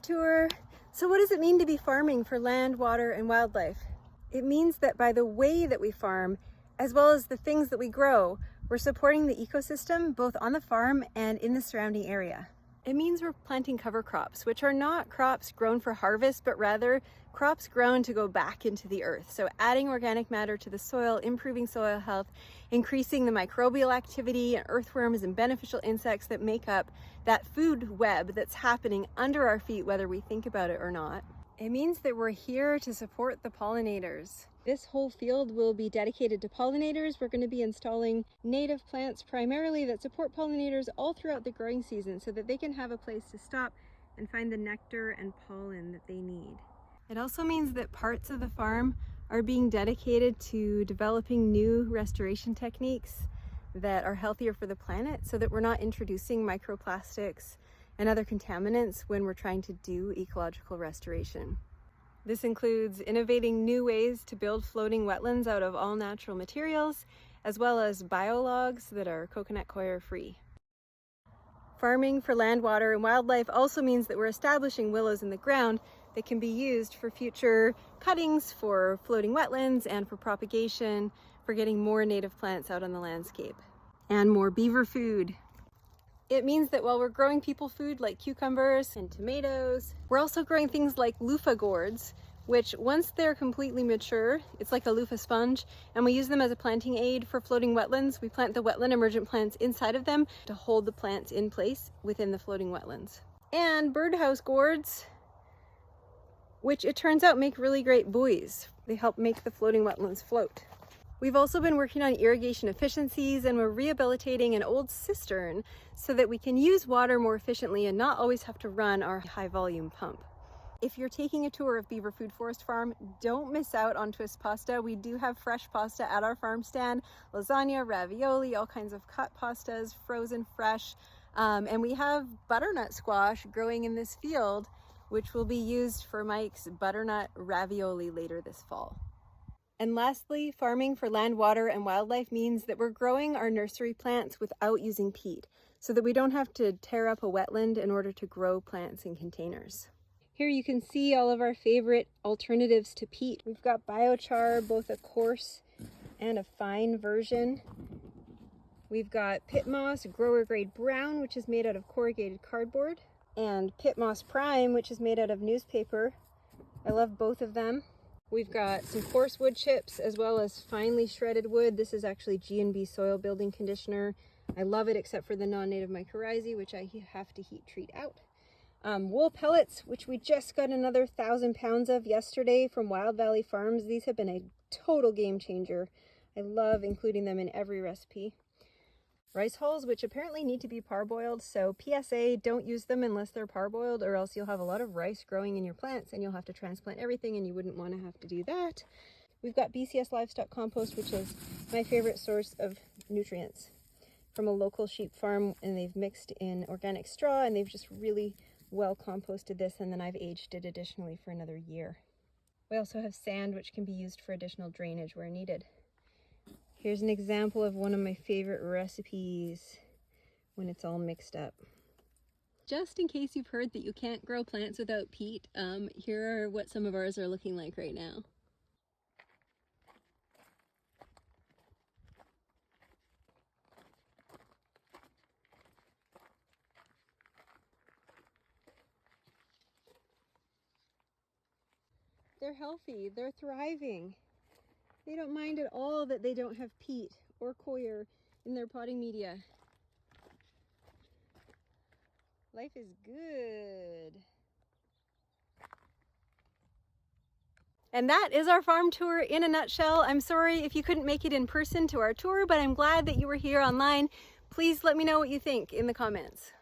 tour. So what does it mean to be farming for land, water, and wildlife? It means that by the way that we farm, as well as the things that we grow, we're supporting the ecosystem both on the farm and in the surrounding area. It means we're planting cover crops, which are not crops grown for harvest, but rather crops grown to go back into the earth. So adding organic matter to the soil, improving soil health, increasing the microbial activity and earthworms and beneficial insects that make up that food web that's happening under our feet, whether we think about it or not. It means that we're here to support the pollinators. This whole field will be dedicated to pollinators. We're going to be installing native plants primarily that support pollinators all throughout the growing season so that they can have a place to stop and find the nectar and pollen that they need. It also means that parts of the farm are being dedicated to developing new restoration techniques that are healthier for the planet so that we're not introducing microplastics and other contaminants when we're trying to do ecological restoration. This includes innovating new ways to build floating wetlands out of all natural materials, as well as biologs that are coconut coir free. Farming for land, water, and wildlife also means that we're establishing willows in the ground that can be used for future cuttings, for floating wetlands, and for propagation, for getting more native plants out on the landscape. And more beaver food. It means that while we're growing people food like cucumbers and tomatoes, we're also growing things like loofah gourds, which once they're completely mature, it's like a loofah sponge, and we use them as a planting aid for floating wetlands. We plant the wetland emergent plants inside of them to hold the plants in place within the floating wetlands. And birdhouse gourds, which it turns out make really great buoys. They help make the floating wetlands float. We've also been working on irrigation efficiencies, and we're rehabilitating an old cistern so that we can use water more efficiently and not always have to run our high volume pump. If you're taking a tour of Beaver Food Forest Farm, don't miss out on twist pasta. We do have fresh pasta at our farm stand, lasagna, ravioli, all kinds of cut pastas, frozen fresh. And we have butternut squash growing in this field, which will be used for Mike's butternut ravioli later this fall. And lastly, farming for land, water, and wildlife means that we're growing our nursery plants without using peat, so that we don't have to tear up a wetland in order to grow plants in containers. Here you can see all of our favorite alternatives to peat. We've got biochar, both a coarse and a fine version. We've got pit moss, grower grade brown, which is made out of corrugated cardboard, and pit moss prime, which is made out of newspaper. I love both of them. We've got some coarse wood chips as well as finely shredded wood. This is actually G&B soil building conditioner. I love it except for the non-native mycorrhizae, which I have to heat treat out. Wool pellets, which we just got another 1,000 pounds of yesterday from Wild Valley Farms. These have been a total game changer. I love including them in every recipe. Rice hulls, which apparently need to be parboiled, so PSA, don't use them unless they're parboiled, or else you'll have a lot of rice growing in your plants and you'll have to transplant everything, and you wouldn't want to have to do that. We've got BCS livestock compost, which is my favorite source of nutrients from a local sheep farm, and they've mixed in organic straw and they've just really well composted this, and then I've aged it additionally for another year. We also have sand, which can be used for additional drainage where needed. Here's an example of one of my favorite recipes when it's all mixed up. Just in case you've heard that you can't grow plants without peat, here are what some of ours are looking like right now. They're healthy, they're thriving. They don't mind at all that they don't have peat or coir in their potting media. Life is good. And that is our farm tour in a nutshell. I'm sorry if you couldn't make it in person to our tour, but I'm glad that you were here online. Please let me know what you think in the comments.